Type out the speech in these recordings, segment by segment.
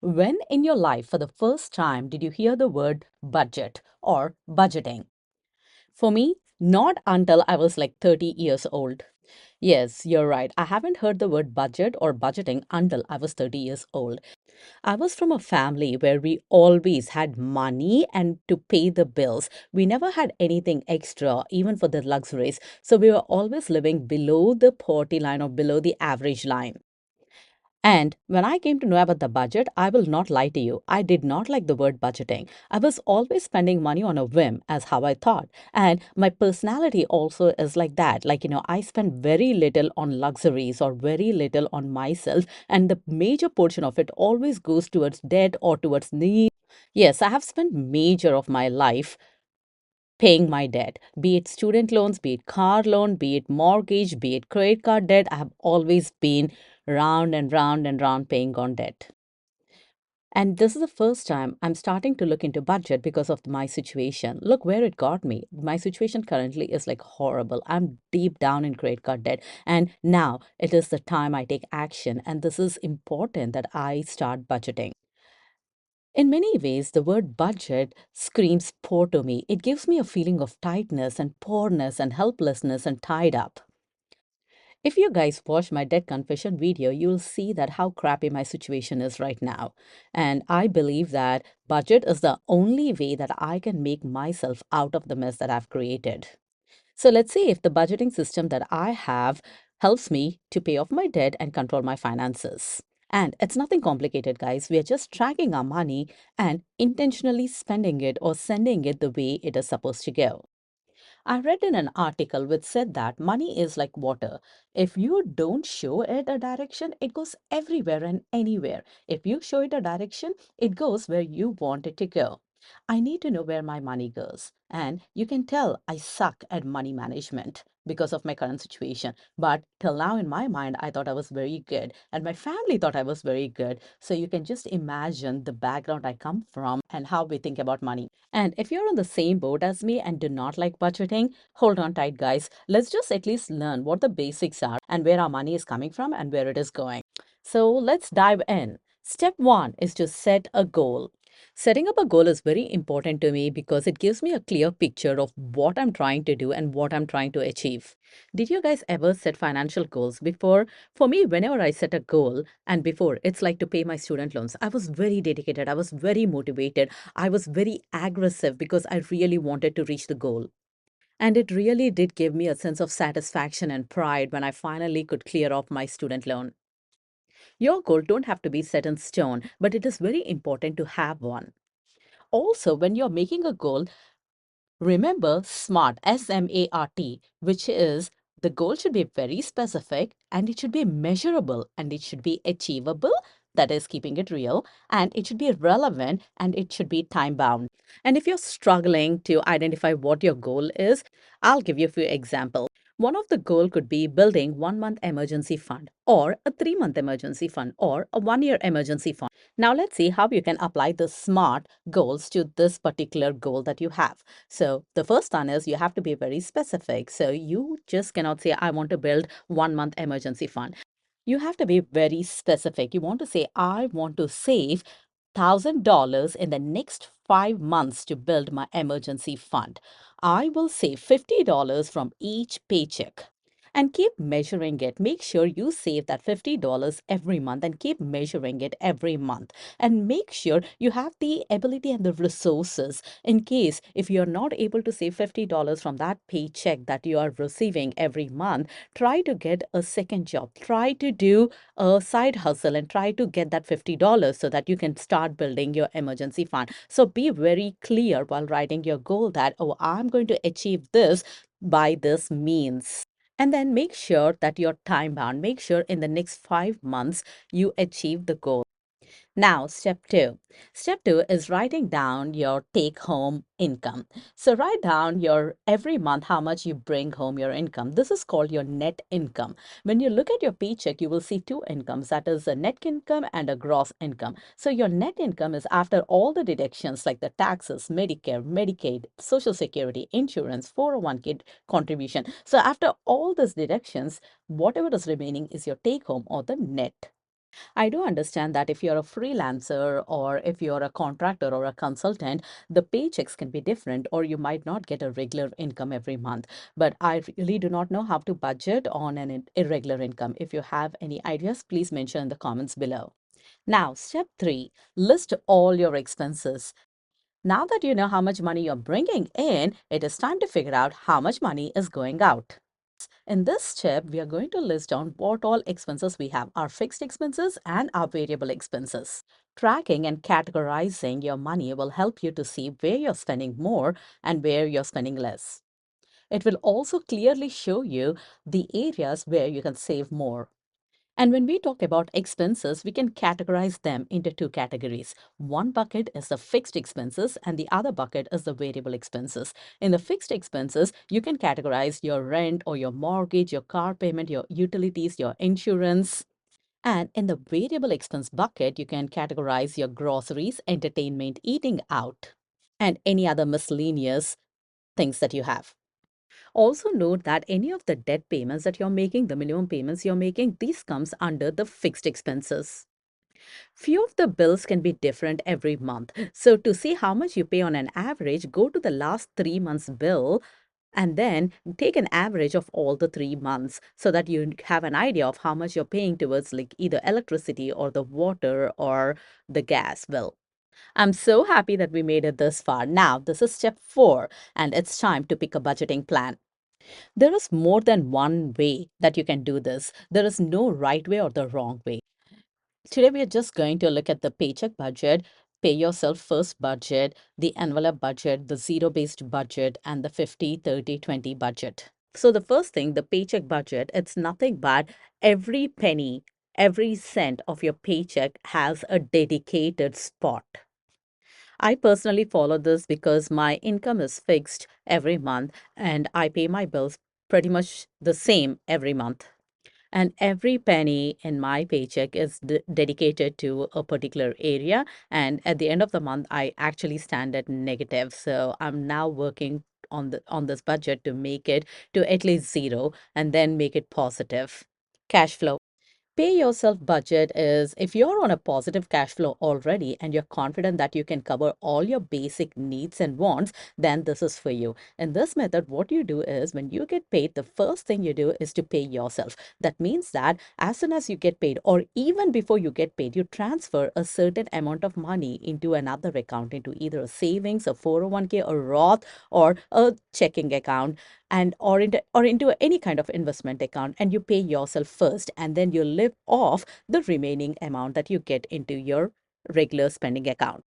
When in your life for the first time did you hear the word budget or budgeting? For me, not until I was like 30 years old. Yes, you're right. I haven't heard the word budget or budgeting until I was 30 years old. I was from a family where we always had money and to pay the bills. We never had anything extra, even for the luxuries. So we were always living below the poverty line or below the average line. And when I came to know about the budget, I will not lie to you. I did not like the word budgeting. I was always spending money on a whim, as how I thought. And my personality also is like that. I spend very little on luxuries or very little on myself. And the major portion of it always goes towards debt or towards needs. Yes, I have spent major of my life paying my debt, be it student loans, be it car loan, be it mortgage, be it credit card debt. I have always been round and round and round paying on debt. And this is the first time I'm starting to look into budget because of my situation. Look where it got me. My situation currently is like horrible. I'm deep down in credit card debt. And now it is the time I take action. And this is important that I start budgeting. In many ways, the word budget screams poor to me. It gives me a feeling of tightness and poorness and helplessness and tied up. If you guys watch my debt confession video, you'll see that how crappy my situation is right now. And I believe that budget is the only way that I can make myself out of the mess that I've created. So let's see if the budgeting system that I have helps me to pay off my debt and control my finances. And it's nothing complicated, guys. We are just tracking our money and intentionally spending it or sending it the way it is supposed to go. I read in an article which said that money is like water. If you don't show it a direction, it goes everywhere and anywhere. If you show it a direction, it goes where you want it to go. I need to know where my money goes. And you can tell I suck at money management because of my current situation. But till now, in my mind, I thought I was very good. And my family thought I was very good. So you can just imagine the background I come from and how we think about money. And if you're on the same boat as me and do not like budgeting, hold on tight, guys. Let's just at least learn what the basics are and where our money is coming from and where it is going. So let's dive in. Step one is to set a goal. Setting up a goal is very important to me because it gives me a clear picture of what I'm trying to do and what I'm trying to achieve. Did you guys ever set financial goals before? For me, whenever I set a goal, and before it's like to pay my student loans, I was very dedicated, I was very motivated, I was very aggressive because I really wanted to reach the goal. And it really did give me a sense of satisfaction and pride when I finally could clear off my student loan. Your goal don't have to be set in stone, but it is very important to have one. Also, when you're making a goal, remember SMART, SMART, which is the goal should be very specific and it should be measurable and it should be achievable, that is keeping it real, and it should be relevant and it should be time bound. And if you're struggling to identify what your goal is, I'll give you a few examples. One of the goal could be building 1 month emergency fund or a 3 month emergency fund or a 1 year emergency fund. Now let's see how you can apply the SMART goals to this particular goal that you have. So the first one is you have to be very specific. So you just cannot say, I want to build 1 month emergency fund. You have to be very specific. You want to say, I want to save $1,000 in the next 5 months to build my emergency fund. I will save $50 from each paycheck. And keep measuring it. Make sure you save that $50 every month and keep measuring it every month. And make sure you have the ability and the resources in case if you're not able to save $50 from that paycheck that you are receiving every month, try to get a second job. Try to do a side hustle and try to get that $50 so that you can start building your emergency fund. So be very clear while writing your goal that, oh, I'm going to achieve this by this means. And then make sure that you're time bound. Make sure in the next 5 months you achieve the goal. Now, step two. Step two is writing down your take home income. So, write down your every month how much you bring home your income. This is called your net income. When you look at your paycheck, you will see two incomes, that is a net income and a gross income. So, your net income is after all the deductions like the taxes, Medicare, Medicaid, Social Security, insurance, 401k contribution. So, after all these deductions, whatever is remaining is your take home or the net. I do understand that if you're a freelancer or if you're a contractor or a consultant, the paychecks can be different or you might not get a regular income every month. But I really do not know how to budget on an irregular income. If you have any ideas, please mention in the comments below. Now, step three, list all your expenses. Now that you know how much money you're bringing in, it is time to figure out how much money is going out. In this step, we are going to list down what all expenses we have, our fixed expenses and our variable expenses. Tracking and categorizing your money will help you to see where you're spending more and where you're spending less. It will also clearly show you the areas where you can save more. And when we talk about expenses, we can categorize them into two categories. One bucket is the fixed expenses, and the other bucket is the variable expenses. In the fixed expenses, you can categorize your rent or your mortgage, your car payment, your utilities, your insurance. And in the variable expense bucket, you can categorize your groceries, entertainment, eating out, and any other miscellaneous things that you have. Also note that any of the debt payments that you're making, the minimum payments you're making, these comes under the fixed expenses. Few of the bills can be different every month. So to see how much you pay on an average, go to the last 3 months bill and then take an average of all the 3 months so that you have an idea of how much you're paying towards like either electricity or the water or the gas bill. I'm so happy that we made it this far. Now, this is step four, and it's time to pick a budgeting plan. There is more than one way that you can do this. There is no right way or the wrong way. Today, we are just going to look at the paycheck budget, pay yourself first budget, the envelope budget, the zero based budget, and the 50/30/20 budget. So, the first thing, the paycheck budget, it's nothing but every penny, every cent of your paycheck has a dedicated spot. I personally follow this because my income is fixed every month and I pay my bills pretty much the same every month. And every penny in my paycheck is dedicated to a particular area. And at the end of the month, I actually stand at negative. So I'm now working on this budget to make it to at least zero and then make it positive. Cash flow. Pay yourself budget is if you're on a positive cash flow already and you're confident that you can cover all your basic needs and wants, then this is for you. In this method, what you do is when you get paid, the first thing you do is to pay yourself. That means that as soon as you get paid, or even before you get paid, you transfer a certain amount of money into another account, into either a savings, a 401k, a Roth, or a checking account and or into any kind of investment account, and you pay yourself first and then you live off the remaining amount that you get into your regular spending account.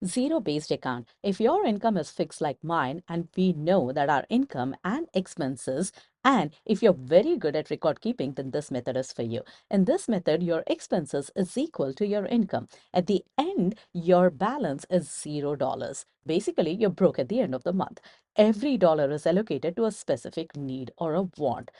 Zero based account. If your income is fixed like mine, and we know that our income and expenses, and if you're very good at record keeping, then this method is for you. In this method, your expenses is equal to your income. At the end, your balance is $0. Basically, you're broke at the end of the month. Every dollar is allocated to a specific need or a want.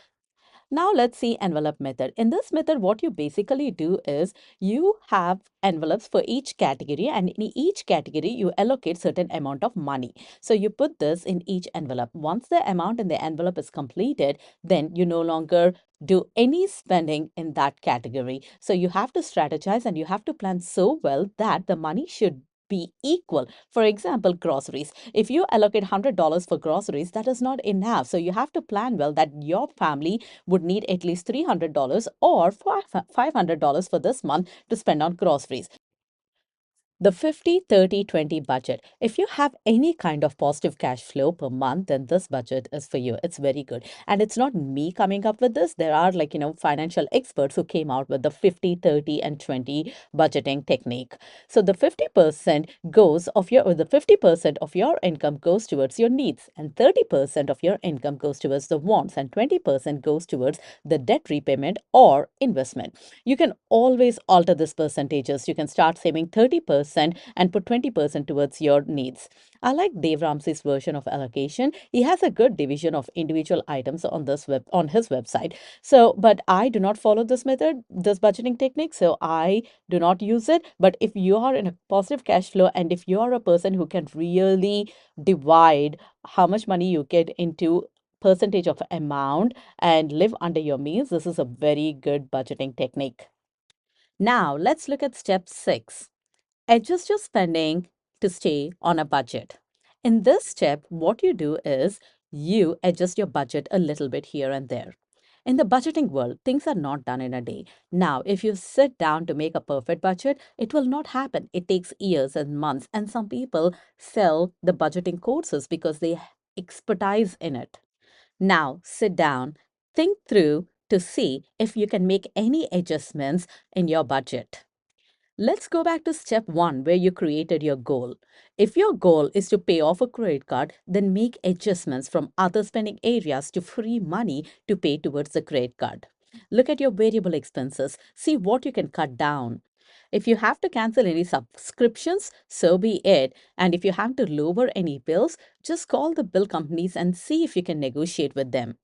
Now let's see envelope method. In this method, what you basically do is you have envelopes for each category, and in each category you allocate certain amount of money. So you put this in each envelope. Once the amount in the envelope is completed, then you no longer do any spending in that category. So you have to strategize and you have to plan so well that the money should be equal. For example, groceries. If you allocate $100 for groceries, that is not enough. So you have to plan well that your family would need at least $300 or $500 for this month to spend on groceries. The 50/30/20 budget. If you have any kind of positive cash flow per month, then this budget is for you. It's very good. And it's not me coming up with this. There are financial experts who came out with the 50/30 and 20 budgeting technique. So the 50% goes of your, or the 50% of your income goes towards your needs, and 30% of your income goes towards the wants, and 20% goes towards the debt repayment or investment. You can always alter this percentages. You can start saving 30% and put 20% towards your needs. I like Dave Ramsey's version of allocation. He has a good division of individual items on his website. So, but I do not follow this method, this budgeting technique. So I do not use it. But if you are in a positive cash flow and if you are a person who can really divide how much money you get into percentage of amount and live under your means, this is a very good budgeting technique. Now, let's look at step 6. Adjust your spending to stay on a budget. In this step, what you do is you adjust your budget a little bit here and there. In the budgeting world, things are not done in a day. Now, if you sit down to make a perfect budget, it will not happen. It takes years and months, and some people sell the budgeting courses because they expertise in it. Now, sit down, think through to see if you can make any adjustments in your budget. Let's go back to step 1 where you created your goal. If your goal is to pay off a credit card, then make adjustments from other spending areas to free money to pay towards the credit card. Look at your variable expenses, see what you can cut down. If you have to cancel any subscriptions, so be it. And if you have to lower any bills, just call the bill companies and see if you can negotiate with them.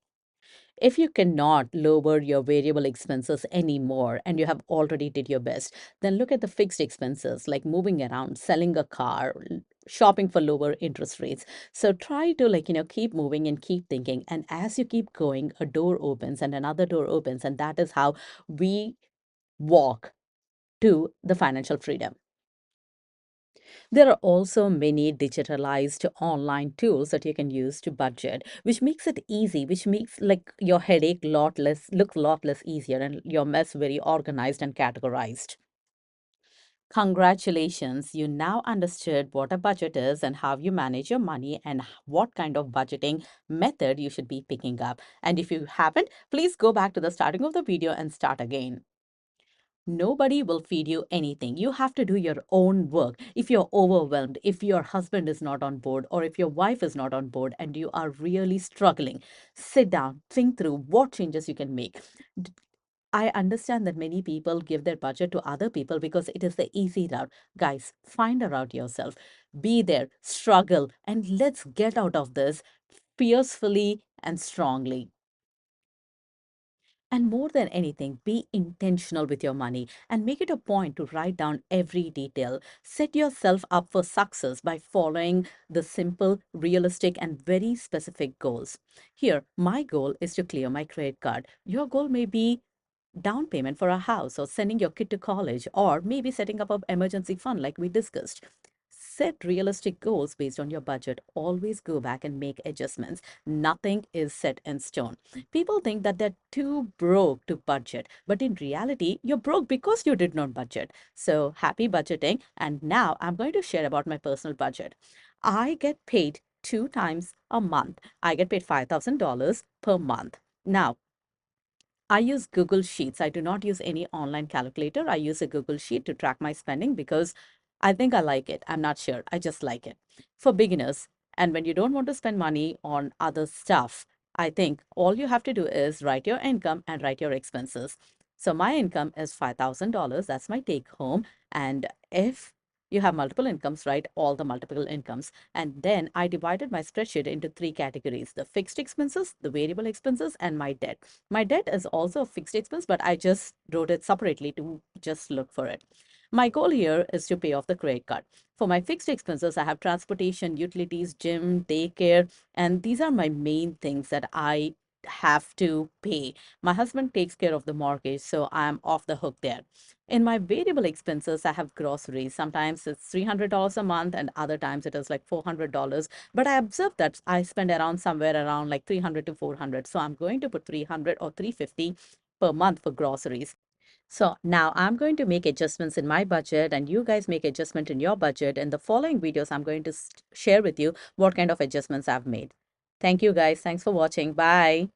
If you cannot lower your variable expenses anymore and you have already did your best, then look at the fixed expenses like moving around, selling a car, shopping for lower interest rates. So try to keep moving and keep thinking. And as you keep going, a door opens and another door opens. And that is how we walk to the financial freedom. There are also many digitalized online tools that you can use to budget, which makes it easy, which makes like your headache look a lot less easier and your mess very organized and categorized. Congratulations, you now understood what a budget is and how you manage your money and what kind of budgeting method you should be picking up. And if you haven't, please go back to the starting of the video and start again. Nobody will feed you anything. You have to do your own work. If you're overwhelmed, if your husband is not on board, or if your wife is not on board and you are really struggling, sit down, think through what changes you can make. I understand that many people give their budget to other people because it is the easy route. Guys, find a route yourself. Be there, struggle, and let's get out of this fiercely and strongly. And more than anything, be intentional with your money and make it a point to write down every detail. Set yourself up for success by following the simple, realistic, and very specific goals. Here, my goal is to clear my credit card. Your goal may be down payment for a house or sending your kid to college or maybe setting up an emergency fund like we discussed. Set realistic goals based on your budget. Always go back and make adjustments. Nothing is set in stone. People think that they're too broke to budget, but in reality, you're broke because you did not budget. So happy budgeting. And now I'm going to share about my personal budget. I get paid 2 times a month. I get paid $5,000 per month. Now, I use Google Sheets. I do not use any online calculator. I use a Google Sheet to track my spending because I think I like it. I'm not sure. I just like it. For beginners, and when you don't want to spend money on other stuff, I think all you have to do is write your income and write your expenses. So my income is $5,000. That's my take home. And if you have multiple incomes, write all the multiple incomes. And then I divided my spreadsheet into 3 categories: the fixed expenses, the variable expenses, and my debt. My debt is also a fixed expense, but I just wrote it separately to just look for it. My goal here is to pay off the credit card. For my fixed expenses, I have transportation, utilities, gym, daycare, and these are my main things that I have to pay. My husband takes care of the mortgage, so I'm off the hook there. In my variable expenses, I have groceries. Sometimes it's $300 a month, and other times it is like $400. But I observe that I spend around somewhere around like 300 to 400. So I'm going to put 300 or 350 per month for groceries. So now I'm going to make adjustments in my budget and you guys make adjustment in your budget. In the following videos, I'm going to share with you what kind of adjustments I've made. Thank you guys. Thanks for watching. Bye.